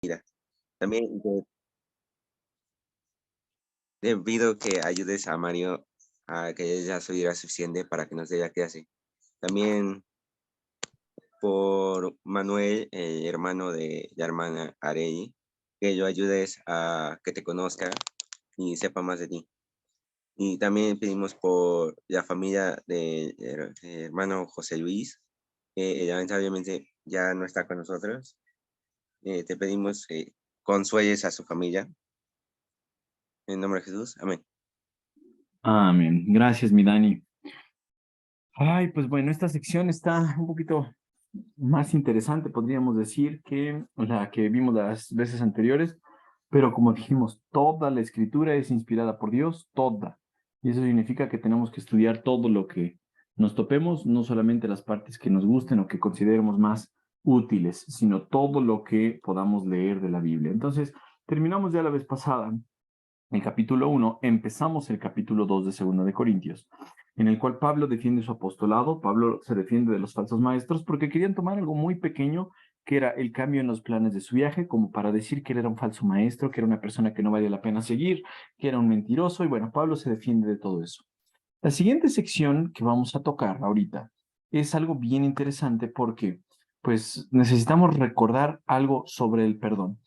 Mira, también te pido que ayudes a Mario a que ella sea suficiente para que nos dé la clase. También por Manuel, el hermano de la hermana Arey, que lo ayudes a que te conozca y sepa más de ti. Y también pedimos por la familia del hermano José Luis, que lamentablemente ya no está con nosotros. Te pedimos que consueles a su familia. En nombre de Jesús. Amén. Amén. Gracias, mi Dani. Ay, pues bueno, esta sección está un poquito más interesante, podríamos decir, que la que vimos las veces anteriores, pero como dijimos, toda la escritura es inspirada por Dios, toda. Y eso significa que tenemos que estudiar todo lo que nos topemos, no solamente las partes que nos gusten o que consideremos más útiles, sino todo lo que podamos leer de la Biblia. Entonces, terminamos ya la vez pasada el capítulo 1, empezamos el capítulo 2 de Segunda de Corintios, en el cual Pablo defiende su apostolado. Pablo se defiende de los falsos maestros porque querían tomar algo muy pequeño, que era el cambio en los planes de su viaje, como para decir que él era un falso maestro, que era una persona que no valía la pena seguir, que era un mentiroso, y bueno, Pablo se defiende de todo eso. La siguiente sección que vamos a tocar ahorita es algo bien interesante porque pues necesitamos recordar algo sobre el perdón.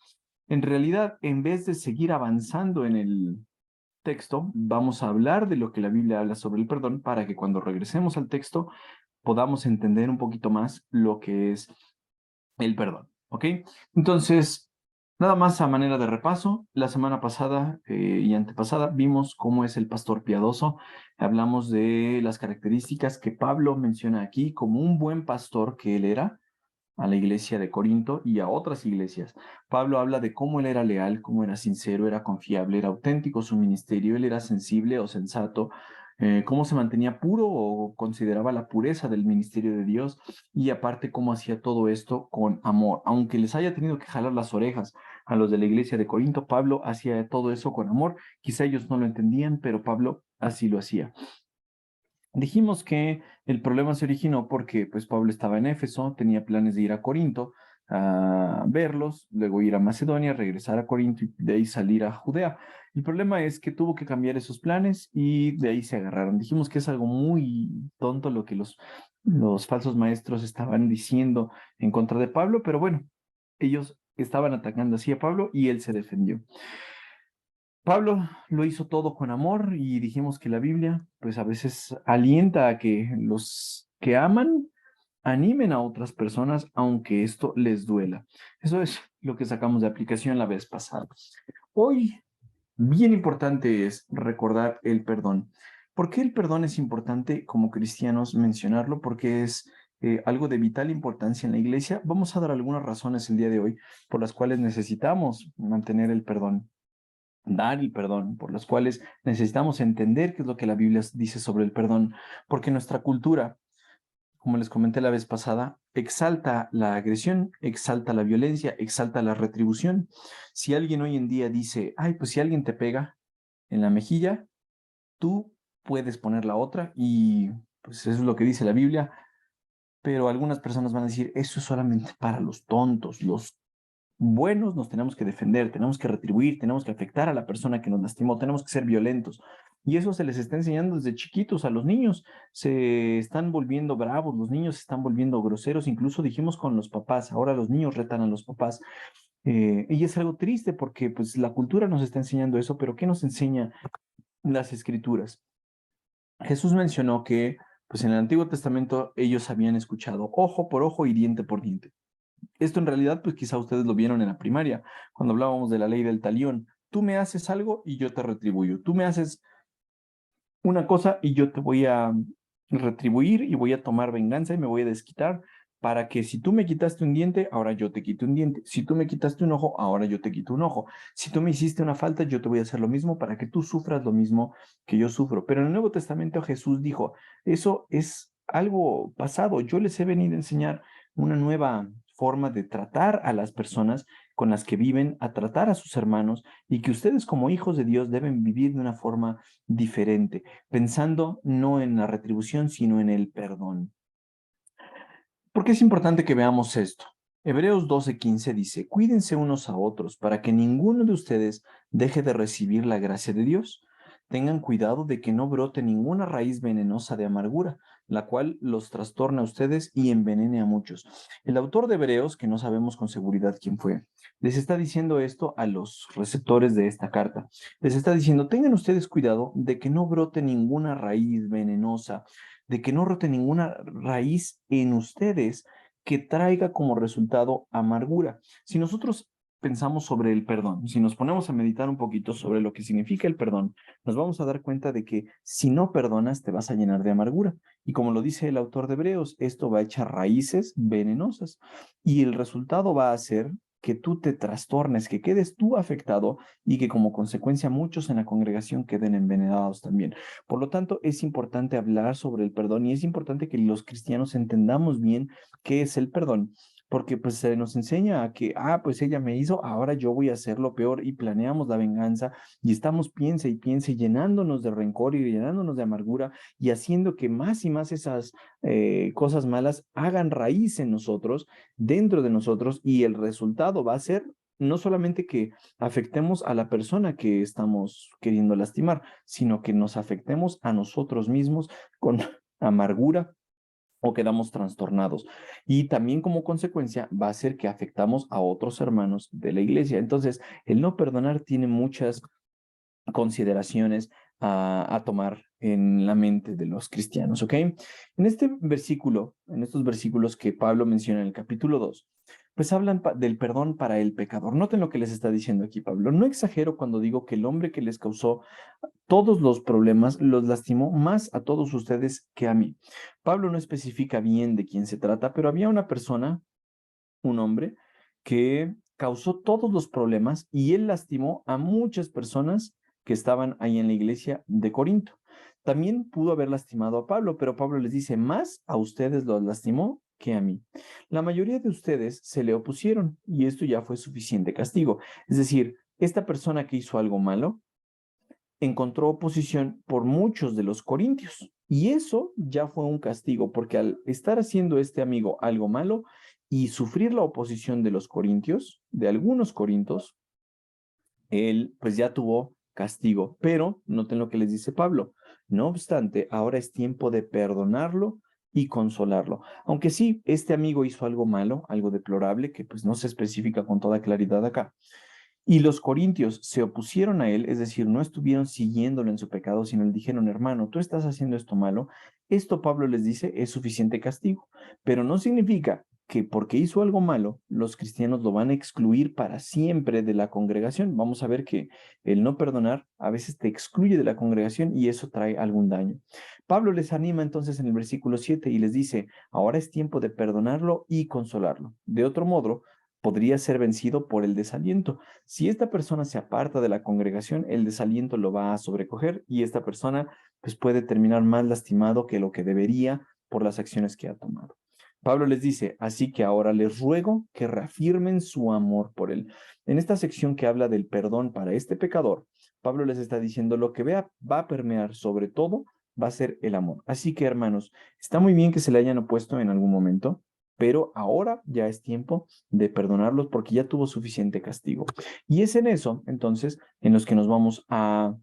En realidad, en vez de seguir avanzando en el texto, vamos a hablar de lo que la Biblia habla sobre el perdón para que cuando regresemos al texto podamos entender un poquito más lo que es el perdón, ¿ok? Entonces, nada más a manera de repaso, la semana pasada y antepasada vimos cómo es el pastor piadoso. Hablamos de las características que Pablo menciona aquí como un buen pastor que él era a la iglesia de Corinto y a otras iglesias. Pablo habla de cómo él era leal, cómo era sincero, era confiable, era auténtico su ministerio, él era sensible o sensato, cómo se mantenía puro o consideraba la pureza del ministerio de Dios y aparte cómo hacía todo esto con amor. Aunque les haya tenido que jalar las orejas a los de la iglesia de Corinto, Pablo hacía todo eso con amor. Quizá ellos no lo entendían, pero Pablo así lo hacía. Dijimos que el problema se originó porque pues Pablo estaba en Éfeso, tenía planes de ir a Corinto a verlos, luego ir a Macedonia, regresar a Corinto y de ahí salir a Judea. El problema es que tuvo que cambiar esos planes y de ahí se agarraron. Dijimos que es algo muy tonto lo que los falsos maestros estaban diciendo en contra de Pablo, pero bueno, ellos estaban atacando así a Pablo y él se defendió. Pablo lo hizo todo con amor y dijimos que la Biblia, pues a veces alienta a que los que aman animen a otras personas, aunque esto les duela. Eso es lo que sacamos de aplicación la vez pasada. Hoy, bien importante es recordar el perdón. ¿Por qué el perdón es importante como cristianos mencionarlo? Porque es algo de vital importancia en la iglesia. Vamos a dar algunas razones el día de hoy por las cuales necesitamos mantener el perdón, dar el perdón, por las cuales necesitamos entender qué es lo que la Biblia dice sobre el perdón, porque nuestra cultura, como les comenté la vez pasada, exalta la agresión, exalta la violencia, exalta la retribución. Si alguien hoy en día dice, ay, pues si alguien te pega en la mejilla, tú puedes poner la otra y pues eso es lo que dice la Biblia, pero algunas personas van a decir, eso es solamente para los tontos, los buenos nos tenemos que defender, tenemos que retribuir, tenemos que afectar a la persona que nos lastimó, tenemos que ser violentos. Y eso se les está enseñando desde chiquitos a los niños. Se están volviendo bravos, los niños se están volviendo groseros, incluso dijimos con los papás, ahora los niños retan a los papás. Y es algo triste porque pues la cultura nos está enseñando eso, pero ¿qué nos enseña las escrituras? Jesús mencionó que pues en el Antiguo Testamento ellos habían escuchado ojo por ojo y diente por diente. Esto en realidad, pues quizá ustedes lo vieron en la primaria, cuando hablábamos de la ley del talión. Tú me haces algo y yo te retribuyo. Tú me haces una cosa y yo te voy a retribuir y voy a tomar venganza y me voy a desquitar para que si tú me quitaste un diente, ahora yo te quito un diente. Si tú me quitaste un ojo, ahora yo te quito un ojo. Si tú me hiciste una falta, yo te voy a hacer lo mismo para que tú sufras lo mismo que yo sufro. Pero en el Nuevo Testamento Jesús dijo, eso es algo pasado. Yo les he venido a enseñar una nueva forma de tratar a las personas con las que viven, a tratar a sus hermanos y que ustedes como hijos de Dios deben vivir de una forma diferente, pensando no en la retribución, sino en el perdón. ¿Por qué es importante que veamos esto? Hebreos 12:15 dice, cuídense unos a otros para que ninguno de ustedes deje de recibir la gracia de Dios. Tengan cuidado de que no brote ninguna raíz venenosa de amargura, la cual los trastorne a ustedes y envenene a muchos. El autor de Hebreos, que no sabemos con seguridad quién fue, les está diciendo esto a los receptores de esta carta. Les está diciendo, tengan ustedes cuidado de que no brote ninguna raíz venenosa, de que no brote ninguna raíz en ustedes que traiga como resultado amargura. Si nosotros pensamos sobre el perdón, si nos ponemos a meditar un poquito sobre lo que significa el perdón, nos vamos a dar cuenta de que si no perdonas te vas a llenar de amargura. Y como lo dice el autor de Hebreos, esto va a echar raíces venenosas y el resultado va a ser que tú te trastornes, que quedes tú afectado y que como consecuencia muchos en la congregación queden envenenados también. Por lo tanto, es importante hablar sobre el perdón y es importante que los cristianos entendamos bien qué es el perdón, porque pues se nos enseña a que, pues ella me hizo, ahora yo voy a hacer lo peor y planeamos la venganza y estamos piense y piense llenándonos de rencor y llenándonos de amargura y haciendo que más y más esas cosas malas hagan raíz en nosotros, dentro de nosotros y el resultado va a ser no solamente que afectemos a la persona que estamos queriendo lastimar, sino que nos afectemos a nosotros mismos con amargura o quedamos trastornados. Y también como consecuencia va a ser que afectamos a otros hermanos de la iglesia. Entonces, el no perdonar tiene muchas consideraciones a tomar en la mente de los cristianos, ¿ok? En este versículo, en estos versículos que Pablo menciona en el capítulo 2, pues hablan del perdón para el pecador. Noten lo que les está diciendo aquí Pablo. No exagero cuando digo que el hombre que les causó todos los problemas los lastimó más a todos ustedes que a mí. Pablo no especifica bien de quién se trata, pero había una persona, un hombre, que causó todos los problemas y él lastimó a muchas personas que estaban ahí en la iglesia de Corinto. También pudo haber lastimado a Pablo, pero Pablo les dice, más a ustedes los lastimó que a mí. La mayoría de ustedes se le opusieron y esto ya fue suficiente castigo. Es decir, esta persona que hizo algo malo, encontró oposición por muchos de los corintios. Y eso ya fue un castigo, porque al estar haciendo este amigo algo malo y sufrir la oposición de los corintios, de algunos corintios, él pues ya tuvo castigo. Pero noten lo que les dice Pablo. No obstante, ahora es tiempo de perdonarlo y consolarlo. Aunque sí, este amigo hizo algo malo, algo deplorable, que pues no se especifica con toda claridad acá. Y los corintios se opusieron a él, es decir, no estuvieron siguiéndolo en su pecado, sino le dijeron, hermano, tú estás haciendo esto malo. Esto Pablo les dice es suficiente castigo, pero no significa que porque hizo algo malo, los cristianos lo van a excluir para siempre de la congregación. Vamos a ver que el no perdonar a veces te excluye de la congregación y eso trae algún daño. Pablo les anima entonces en el versículo 7 y les dice, ahora es tiempo de perdonarlo y consolarlo. De otro modo, podría ser vencido por el desaliento. Si esta persona se aparta de la congregación, el desaliento lo va a sobrecoger y esta persona pues puede terminar más lastimado que lo que debería por las acciones que ha tomado. Pablo les dice, así que ahora les ruego que reafirmen su amor por él. En esta sección que habla del perdón para este pecador, Pablo les está diciendo lo que va a permear sobre todo va a ser el amor. Así que hermanos, está muy bien que se le hayan opuesto en algún momento, pero ahora ya es tiempo de perdonarlos porque ya tuvo suficiente castigo. Y es en eso, entonces, en los que nos vamos a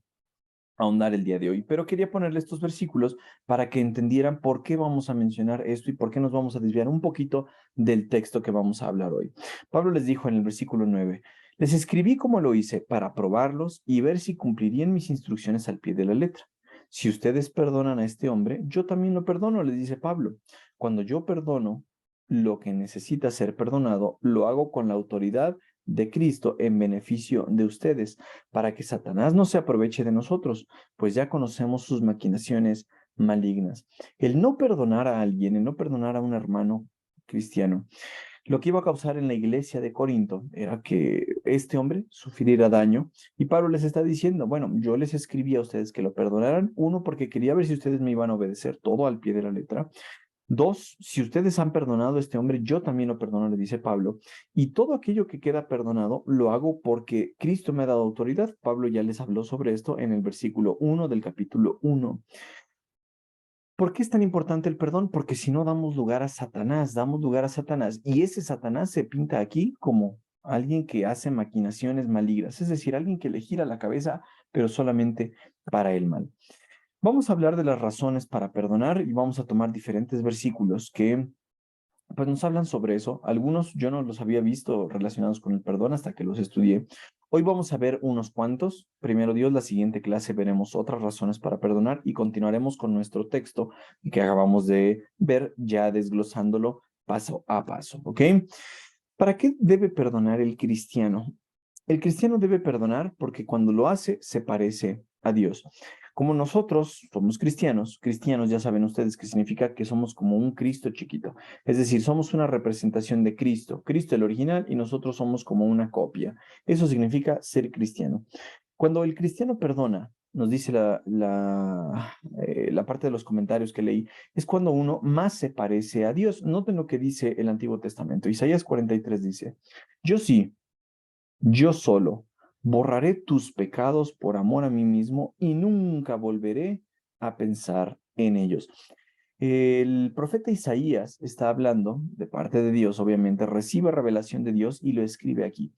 ahondar el día de hoy. Pero quería ponerle estos versículos para que entendieran por qué vamos a mencionar esto y por qué nos vamos a desviar un poquito del texto que vamos a hablar hoy. Pablo les dijo en el versículo 9, les escribí como lo hice para probarlos y ver si cumplirían mis instrucciones al pie de la letra. Si ustedes perdonan a este hombre, yo también lo perdono, les dice Pablo. Cuando yo perdono lo que necesita ser perdonado, lo hago con la autoridad de Cristo en beneficio de ustedes, para que Satanás no se aproveche de nosotros, pues ya conocemos sus maquinaciones malignas. El no perdonar a alguien, el no perdonar a un hermano cristiano, lo que iba a causar en la iglesia de Corinto era que este hombre sufriera daño y Pablo les está diciendo, bueno, yo les escribí a ustedes que lo perdonaran, uno, porque quería ver si ustedes me iban a obedecer todo al pie de la letra. Dos, si ustedes han perdonado a este hombre, yo también lo perdono, le dice Pablo. Y todo aquello que queda perdonado lo hago porque Cristo me ha dado autoridad. Pablo ya les habló sobre esto en el versículo 1 del capítulo 1. ¿Por qué es tan importante el perdón? Porque si no damos lugar a Satanás, damos lugar a Satanás. Y ese Satanás se pinta aquí como alguien que hace maquinaciones malignas, es decir, alguien que le gira la cabeza, pero solamente para el mal. Vamos a hablar de las razones para perdonar y vamos a tomar diferentes versículos que pues nos hablan sobre eso. Algunos yo no los había visto relacionados con el perdón hasta que los estudié. Hoy vamos a ver unos cuantos. Primero Dios, la siguiente clase veremos otras razones para perdonar y continuaremos con nuestro texto que acabamos de ver ya desglosándolo paso a paso, ¿ok? ¿Para qué debe perdonar el cristiano? El cristiano debe perdonar porque cuando lo hace se parece a Dios. Como nosotros somos cristianos, cristianos ya saben ustedes que significa que somos como un Cristo chiquito. Es decir, somos una representación de Cristo, Cristo el original y nosotros somos como una copia. Eso significa ser cristiano. Cuando el cristiano perdona, nos dice la parte de los comentarios que leí, es cuando uno más se parece a Dios. Noten lo que dice el Antiguo Testamento. Isaías 43 dice, yo sí, yo solo borraré tus pecados por amor a mí mismo y nunca volveré a pensar en ellos. El profeta Isaías está hablando de parte de Dios, obviamente, recibe revelación de Dios y lo escribe aquí.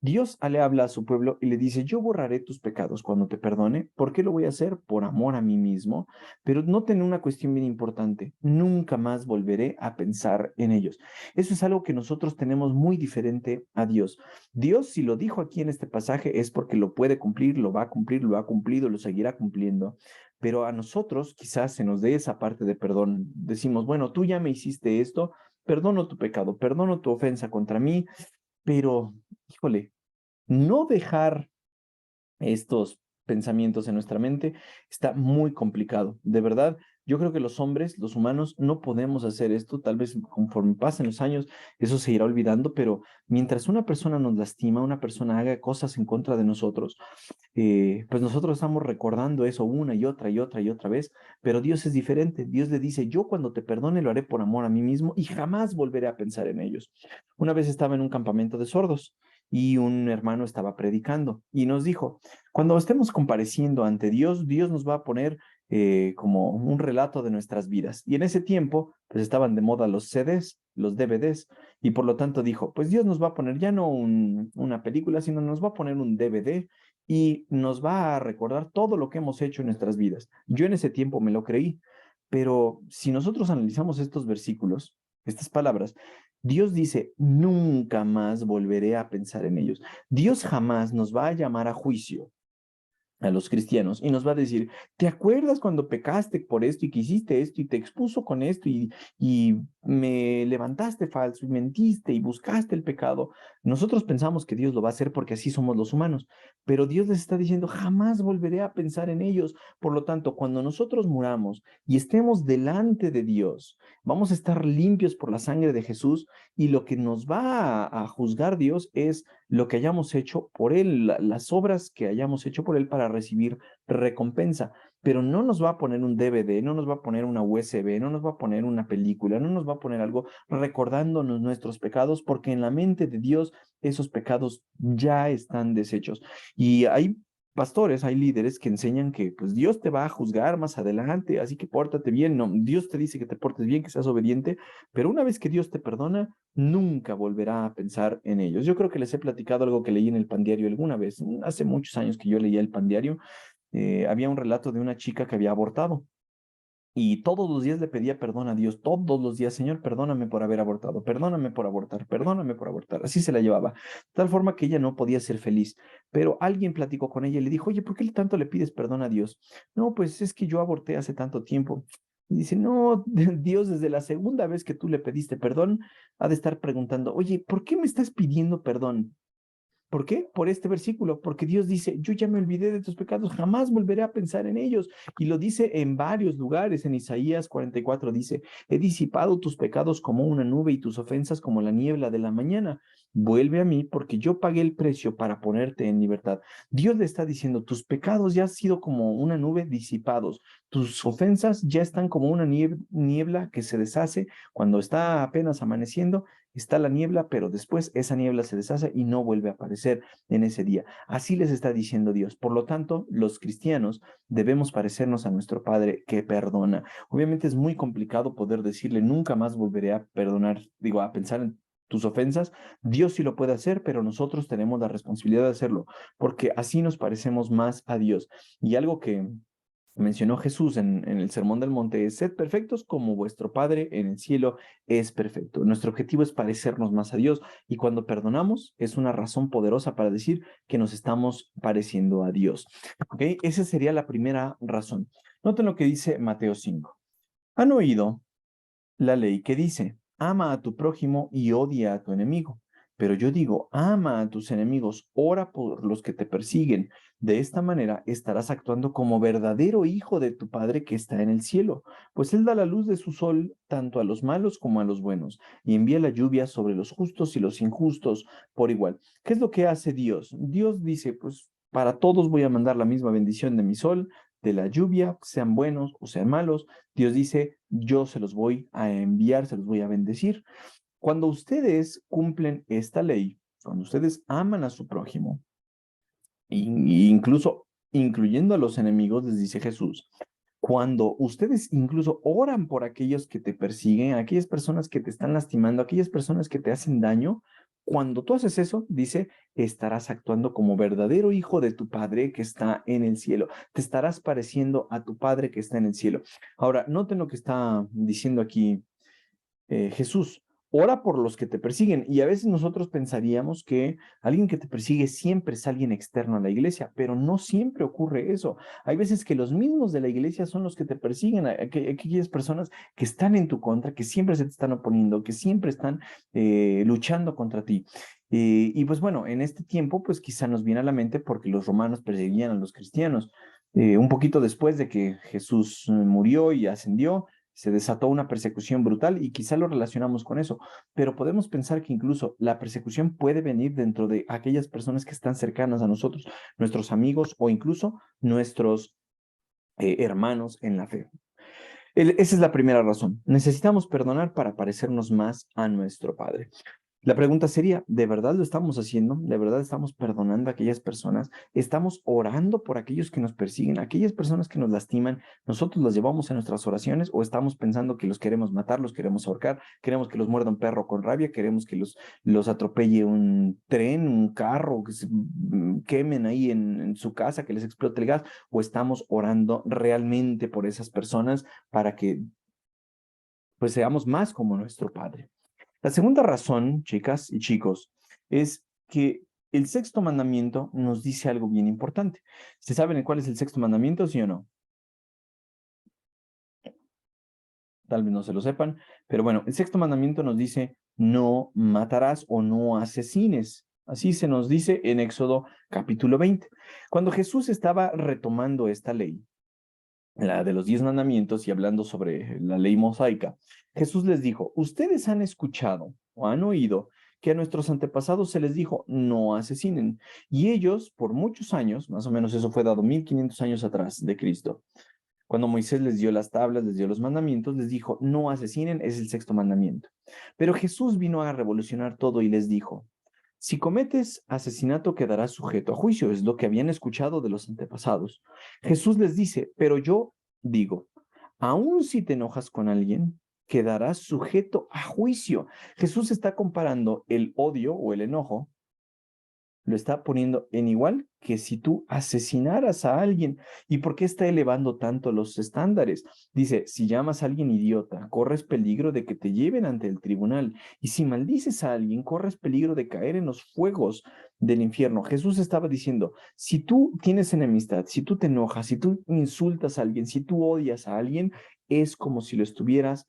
Dios le habla a su pueblo y le dice, yo borraré tus pecados cuando te perdone. ¿Por qué lo voy a hacer? Por amor a mí mismo. Pero noten una cuestión bien importante, nunca más volveré a pensar en ellos. Eso es algo que nosotros tenemos muy diferente a Dios. Dios, si lo dijo aquí en este pasaje, es porque lo puede cumplir, lo va a cumplir, lo ha cumplido, lo seguirá cumpliendo. Pero a nosotros quizás se nos dé esa parte de perdón. Decimos, bueno, tú ya me hiciste esto, perdono tu pecado, perdono tu ofensa contra mí, pero, híjole, no dejar estos pensamientos en nuestra mente está muy complicado. De verdad, yo creo que los hombres, los humanos, no podemos hacer esto. Tal vez conforme pasen los años, eso se irá olvidando, pero mientras una persona nos lastima, una persona haga cosas en contra de nosotros, pues nosotros estamos recordando eso una y otra y otra y otra vez, pero Dios es diferente. Dios le dice, yo cuando te perdone lo haré por amor a mí mismo y jamás volveré a pensar en ellos. Una vez estaba en un campamento de sordos y un hermano estaba predicando y nos dijo, cuando estemos compareciendo ante Dios, Dios nos va a poner como un relato de nuestras vidas. Y en ese tiempo, pues estaban de moda los CDs, los DVDs, y por lo tanto dijo, pues Dios nos va a poner ya no una película, sino nos va a poner un DVD y nos va a recordar todo lo que hemos hecho en nuestras vidas. Yo en ese tiempo me lo creí, pero si nosotros analizamos estos versículos, estas palabras, Dios dice, nunca más volveré a pensar en ellos. Dios jamás nos va a llamar a juicio a los cristianos y nos va a decir, ¿te acuerdas cuando pecaste por esto y que hiciste esto y te expuso con esto y me levantaste falso y mentiste y buscaste el pecado? Nosotros pensamos que Dios lo va a hacer porque así somos los humanos, pero Dios les está diciendo, jamás volveré a pensar en ellos. Por lo tanto, cuando nosotros muramos y estemos delante de Dios, vamos a estar limpios por la sangre de Jesús y lo que nos va a juzgar Dios es lo que hayamos hecho por Él, las obras que hayamos hecho por Él para recibir recompensa. Pero no nos va a poner un DVD, no nos va a poner una USB, no nos va a poner una película, no nos va a poner algo recordándonos nuestros pecados, porque en la mente de Dios esos pecados ya están deshechos. Y hay pastores, hay líderes que enseñan que pues Dios te va a juzgar más adelante, así que pórtate bien. No, Dios te dice que te portes bien, que seas obediente, pero una vez que Dios te perdona, nunca volverá a pensar en ellos. Yo creo que les he platicado algo que leí en el Pandiario alguna vez, hace muchos años que yo leía el Pandiario, había un relato de una chica que había abortado y todos los días le pedía perdón a Dios, todos los días, Señor, perdóname por haber abortado, perdóname por abortar, perdóname por abortar. Así se la llevaba, de tal forma que ella no podía ser feliz. Pero alguien platicó con ella y le dijo, oye, ¿por qué tanto le pides perdón a Dios? No, pues es que yo aborté hace tanto tiempo. Y dice, no, Dios, desde la segunda vez que tú le pediste perdón, ha de estar preguntando, oye, ¿por qué me estás pidiendo perdón? ¿Por qué? Por este versículo, porque Dios dice, yo ya me olvidé de tus pecados, jamás volveré a pensar en ellos. Y lo dice en varios lugares, en Isaías 44 dice, he disipado tus pecados como una nube y tus ofensas como la niebla de la mañana. vuelve a mí porque yo pagué el precio para ponerte en libertad. Dios le está diciendo, tus pecados ya han sido como una nube disipados, tus ofensas ya están como una niebla que se deshace cuando está apenas amaneciendo. Está la niebla, pero después esa niebla se deshace y no vuelve a aparecer en ese día. Así les está diciendo Dios. Por lo tanto, los cristianos debemos parecernos a nuestro Padre que perdona. Obviamente es muy complicado poder decirle, nunca más volveré a perdonar, digo, a pensar en tus ofensas. Dios sí lo puede hacer, pero nosotros tenemos la responsabilidad de hacerlo, porque así nos parecemos más a Dios. Y algo que mencionó Jesús en el Sermón del Monte es: sed perfectos como vuestro Padre en el cielo es perfecto. Nuestro objetivo es parecernos más a Dios, y cuando perdonamos es una razón poderosa para decir que nos estamos pareciendo a Dios. ¿Ok? Esa sería la primera razón. Noten lo que dice Mateo 5. Han oído la ley que dice, ama a tu prójimo y odia a tu enemigo. Pero yo digo, ama a tus enemigos, ora por los que te persiguen. De esta manera estarás actuando como verdadero hijo de tu Padre que está en el cielo, pues Él da la luz de su sol tanto a los malos como a los buenos, y envía la lluvia sobre los justos y los injustos por igual. ¿Qué es lo que hace Dios? Dios dice, pues para todos voy a mandar la misma bendición de mi sol, de la lluvia, sean buenos o sean malos. Dios dice, yo se los voy a enviar, se los voy a bendecir. Cuando ustedes cumplen esta ley, cuando ustedes aman a su prójimo, incluso incluyendo a los enemigos, les dice Jesús, cuando ustedes incluso oran por aquellos que te persiguen, aquellas personas que te están lastimando, aquellas personas que te hacen daño, cuando tú haces eso, dice, estarás actuando como verdadero hijo de tu Padre que está en el cielo. Te estarás pareciendo a tu Padre que está en el cielo. Ahora, noten lo que está diciendo aquí Jesús. Ora por los que te persiguen. Y a veces nosotros pensaríamos que alguien que te persigue siempre es alguien externo a la iglesia, pero no siempre ocurre eso. Hay veces que los mismos de la iglesia son los que te persiguen, aquellas personas que están en tu contra, que siempre se te están oponiendo, que siempre están luchando contra ti. Y pues bueno, en este tiempo, pues quizá nos viene a la mente porque los romanos perseguían a los cristianos. Un poquito después de que Jesús murió y ascendió, se desató una persecución brutal y quizá lo relacionamos con eso, pero podemos pensar que incluso la persecución puede venir dentro de aquellas personas que están cercanas a nosotros, nuestros amigos o incluso nuestros hermanos en la fe. Esa es la primera razón. Necesitamos perdonar para parecernos más a nuestro Padre. La pregunta sería, ¿de verdad lo estamos haciendo? ¿De verdad estamos perdonando a aquellas personas? ¿Estamos orando por aquellos que nos persiguen, aquellas personas que nos lastiman? ¿Nosotros las llevamos en nuestras oraciones o estamos pensando que los queremos matar, los queremos ahorcar, queremos que los muerda un perro con rabia, queremos que los atropelle un tren, un carro, que se quemen ahí en su casa, que les explote el gas? ¿O estamos orando realmente por esas personas para que pues seamos más como nuestro Padre? La segunda razón, chicas y chicos, es que el sexto mandamiento nos dice algo bien importante. ¿Se saben cuál es el sexto mandamiento, sí o no? Tal vez no se lo sepan, pero bueno, el sexto mandamiento nos dice, no matarás o no asesines. Así se nos dice en Éxodo capítulo 20. Cuando Jesús estaba retomando esta ley, la de los 10 mandamientos, y hablando sobre la ley mosaica, Jesús les dijo, ustedes han escuchado o han oído que a nuestros antepasados se les dijo, no asesinen. Y ellos, por muchos años, más o menos eso fue dado 1500 años atrás de Cristo, cuando Moisés les dio las tablas, les dio los mandamientos, les dijo, no asesinen, es el sexto mandamiento. Pero Jesús vino a revolucionar todo y les dijo, si cometes asesinato quedarás sujeto a juicio, es lo que habían escuchado de los antepasados. Jesús les dice, pero yo digo, aun si te enojas con alguien, quedarás sujeto a juicio. Jesús está comparando el odio o el enojo, lo está poniendo en igual que si tú asesinaras a alguien. ¿Y por qué está elevando tanto los estándares? Dice, si llamas a alguien idiota, corres peligro de que te lleven ante el tribunal. Y si maldices a alguien, corres peligro de caer en los fuegos del infierno. Jesús estaba diciendo, si tú tienes enemistad, si tú te enojas, si tú insultas a alguien, si tú odias a alguien, es como si lo estuvieras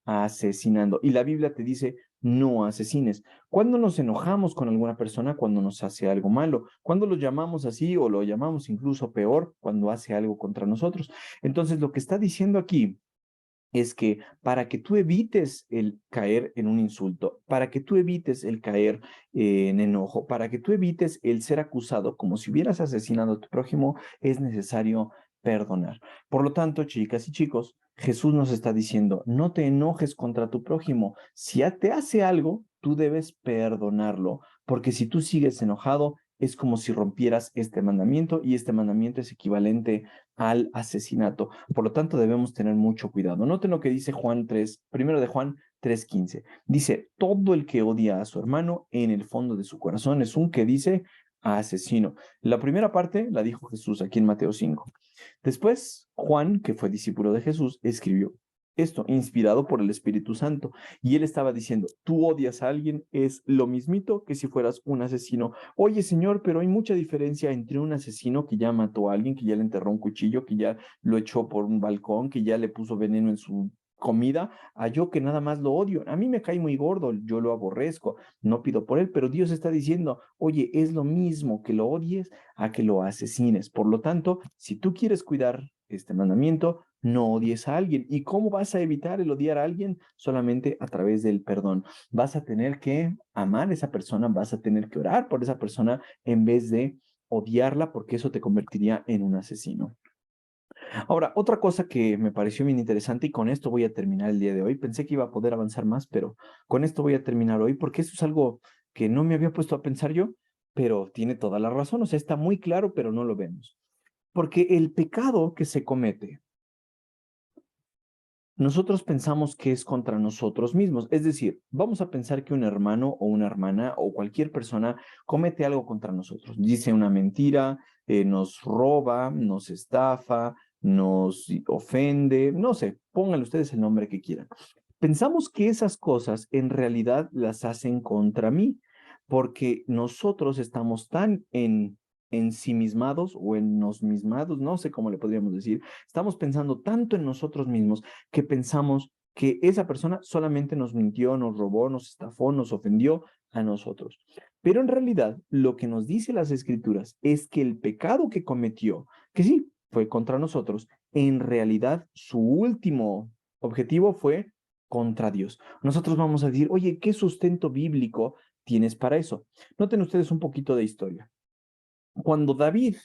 asesinando. Y la Biblia te dice, no asesines. ¿Cuándo nos enojamos con alguna persona? Cuando nos hace algo malo. ¿Cuándo lo llamamos así o lo llamamos incluso peor? Cuando hace algo contra nosotros. Entonces, lo que está diciendo aquí es que para que tú evites el caer en un insulto, para que tú evites el caer en enojo, para que tú evites el ser acusado como si hubieras asesinado a tu prójimo, es necesario perdonar. Por lo tanto, chicas y chicos, Jesús nos está diciendo, no te enojes contra tu prójimo. Si te hace algo, tú debes perdonarlo, porque si tú sigues enojado, es como si rompieras este mandamiento y este mandamiento es equivalente al asesinato. Por lo tanto, debemos tener mucho cuidado. Noten lo que dice Juan 3, primero de Juan 3:15. Dice, todo el que odia a su hermano en el fondo de su corazón es un que dice asesino. La primera parte la dijo Jesús aquí en Mateo 5. Después, Juan, que fue discípulo de Jesús, escribió esto, inspirado por el Espíritu Santo. Y él estaba diciendo, tú odias a alguien, es lo mismito que si fueras un asesino. Oye, Señor, pero hay mucha diferencia entre un asesino que ya mató a alguien, que ya le enterró un cuchillo, que ya lo echó por un balcón, que ya le puso veneno en su comida, a yo que nada más lo odio. A mí me cae muy gordo, yo lo aborrezco, no pido por él, pero Dios está diciendo, oye, es lo mismo que lo odies a que lo asesines. Por lo tanto, si tú quieres cuidar este mandamiento, no odies a alguien. ¿Y cómo vas a evitar el odiar a alguien? Solamente a través del perdón. Vas a tener que amar a esa persona, vas a tener que orar por esa persona en vez de odiarla, porque eso te convertiría en un asesino. Ahora, otra cosa que me pareció bien interesante y con esto voy a terminar el día de hoy. Pensé que iba a poder avanzar más, pero con esto voy a terminar hoy porque esto es algo que no me había puesto a pensar yo, pero tiene toda la razón. O sea, está muy claro, pero no lo vemos. Porque el pecado que se comete, nosotros pensamos que es contra nosotros mismos. Es decir, vamos a pensar que un hermano o una hermana o cualquier persona comete algo contra nosotros. Dice una mentira, nos roba, nos estafa, nos ofende, no sé, pónganle ustedes el nombre que quieran. Pensamos que esas cosas en realidad las hacen contra mí, porque nosotros estamos tan ensimismados o enosmismados, no sé cómo le podríamos decir, estamos pensando tanto en nosotros mismos que pensamos que esa persona solamente nos mintió, nos robó, nos estafó, nos ofendió a nosotros. Pero en realidad lo que nos dice las escrituras es que el pecado que cometió, que sí, fue contra nosotros, en realidad su último objetivo fue contra Dios. Nosotros vamos a decir, oye, ¿qué sustento bíblico tienes para eso? Noten ustedes un poquito de historia. Cuando David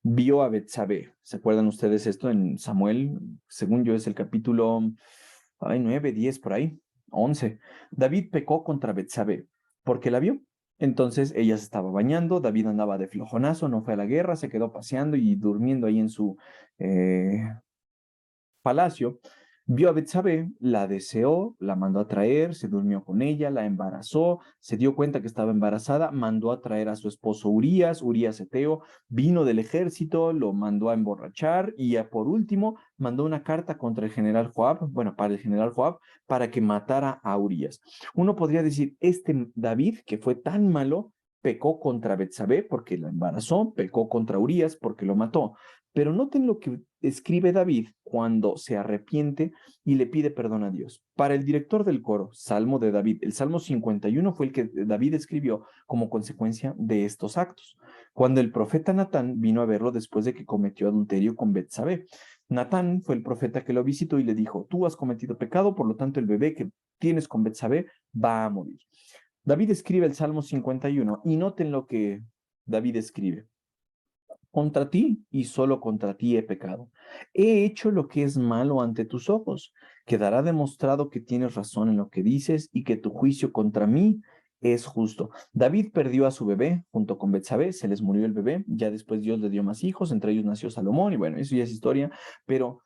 vio a Betsabé, ¿se acuerdan ustedes esto en Samuel? Según yo es el capítulo 9, 10 por ahí, 11. David pecó contra Betsabé porque la vio. Entonces ella se estaba bañando, David andaba de flojonazo, no fue a la guerra, se quedó paseando y durmiendo ahí en su palacio, vio a Betsabé, la deseó, la mandó a traer, se durmió con ella, la embarazó, se dio cuenta que estaba embarazada, mandó a traer a su esposo Urías, Urías Eteo, vino del ejército, lo mandó a emborrachar y por último mandó una carta contra el general Joab, bueno, para el general Joab, para que matara a Urías. Uno podría decir, este David, que fue tan malo, pecó contra Betsabé porque la embarazó, pecó contra Urías porque lo mató. Pero noten lo que escribe David cuando se arrepiente y le pide perdón a Dios. Para el director del coro, Salmo de David, el Salmo 51 fue el que David escribió como consecuencia de estos actos. Cuando el profeta Natán vino a verlo después de que cometió adulterio con Betsabé, Natán fue el profeta que lo visitó y le dijo, tú has cometido pecado, por lo tanto el bebé que tienes con Betsabé va a morir. David escribe el Salmo 51 y noten lo que David escribe. Contra ti y solo contra ti he pecado. He hecho lo que es malo ante tus ojos. Quedará demostrado que tienes razón en lo que dices y que tu juicio contra mí es justo. David perdió a su bebé junto con Betsabé, se les murió el bebé, ya después Dios le dio más hijos, entre ellos nació Salomón y bueno, eso ya es historia, pero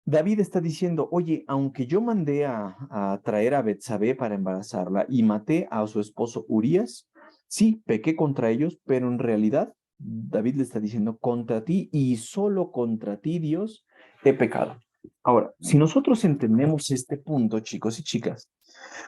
David está diciendo, oye, aunque yo mandé a traer a Betsabé para embarazarla y maté a su esposo Urías, sí, pequé contra ellos, pero en realidad David le está diciendo, contra ti y solo contra ti, Dios, he pecado. Ahora, si nosotros entendemos este punto, chicos y chicas,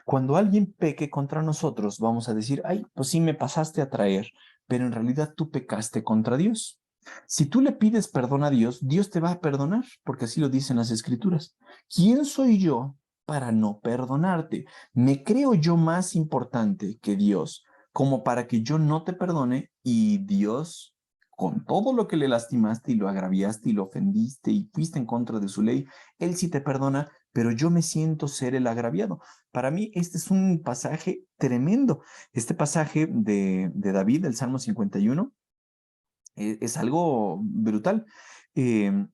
cuando alguien peque contra nosotros, vamos a decir, ay, pues sí me pasaste a traer, pero en realidad tú pecaste contra Dios. Si tú le pides perdón a Dios, Dios te va a perdonar, porque así lo dicen las escrituras. ¿Quién soy yo para no perdonarte? ¿Me creo yo más importante que Dios como para que yo no te perdone y Dios con todo lo que le lastimaste y lo agraviaste y lo ofendiste y fuiste en contra de su ley, Él sí te perdona, pero yo me siento ser el agraviado. Para mí este es un pasaje tremendo. Este pasaje de David, del Salmo 51, es algo brutal. Eh,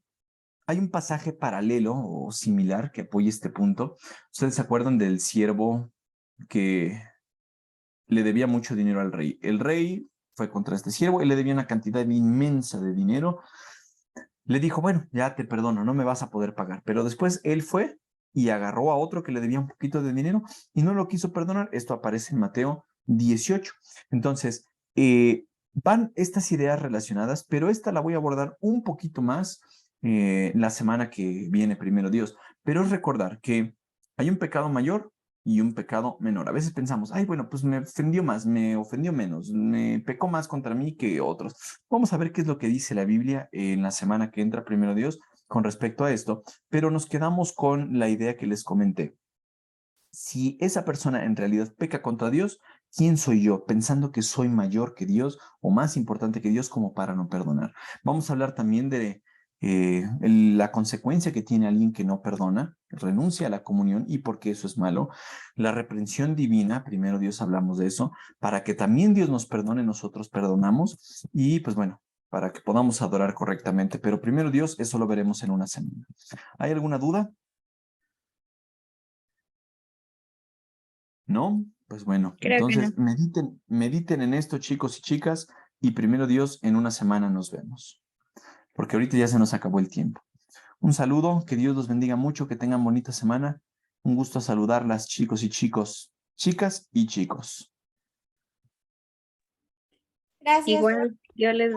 Hay un pasaje paralelo o similar que apoya este punto. ¿Ustedes se acuerdan del siervo que le debía mucho dinero al rey? El rey fue contra este siervo, él le debía una cantidad inmensa de dinero. Le dijo, bueno, ya te perdono, no me vas a poder pagar. Pero después él fue y agarró a otro que le debía un poquito de dinero y no lo quiso perdonar. Esto aparece en Mateo 18. Entonces, van estas ideas relacionadas, pero esta la voy a abordar un poquito más la semana que viene, primero Dios. Pero es recordar que hay un pecado mayor y un pecado menor. A veces pensamos, ay, bueno, pues me ofendió más, me ofendió menos, me pecó más contra mí que otros. Vamos a ver qué es lo que dice la Biblia en la semana que entra, primero Dios, con respecto a esto, pero nos quedamos con la idea que les comenté. Si esa persona en realidad peca contra Dios, ¿quién soy yo pensando que soy mayor que Dios o más importante que Dios como para no perdonar? Vamos a hablar también de la consecuencia que tiene alguien que no perdona, renuncia a la comunión y por qué eso es malo. La reprensión divina, primero Dios hablamos de eso, para que también Dios nos perdone, nosotros perdonamos y pues bueno, para que podamos adorar correctamente. Pero primero Dios, eso lo veremos en una semana. ¿Hay alguna duda? ¿No? Pues bueno, Creo que no. entonces mediten en esto, chicos y chicas, y primero Dios, en una semana nos vemos, porque ahorita ya se nos acabó el tiempo. Un saludo, que Dios los bendiga mucho, que tengan bonita semana. Un gusto saludarlas, chicos y chicos, chicas y chicos. Gracias. Igual yo les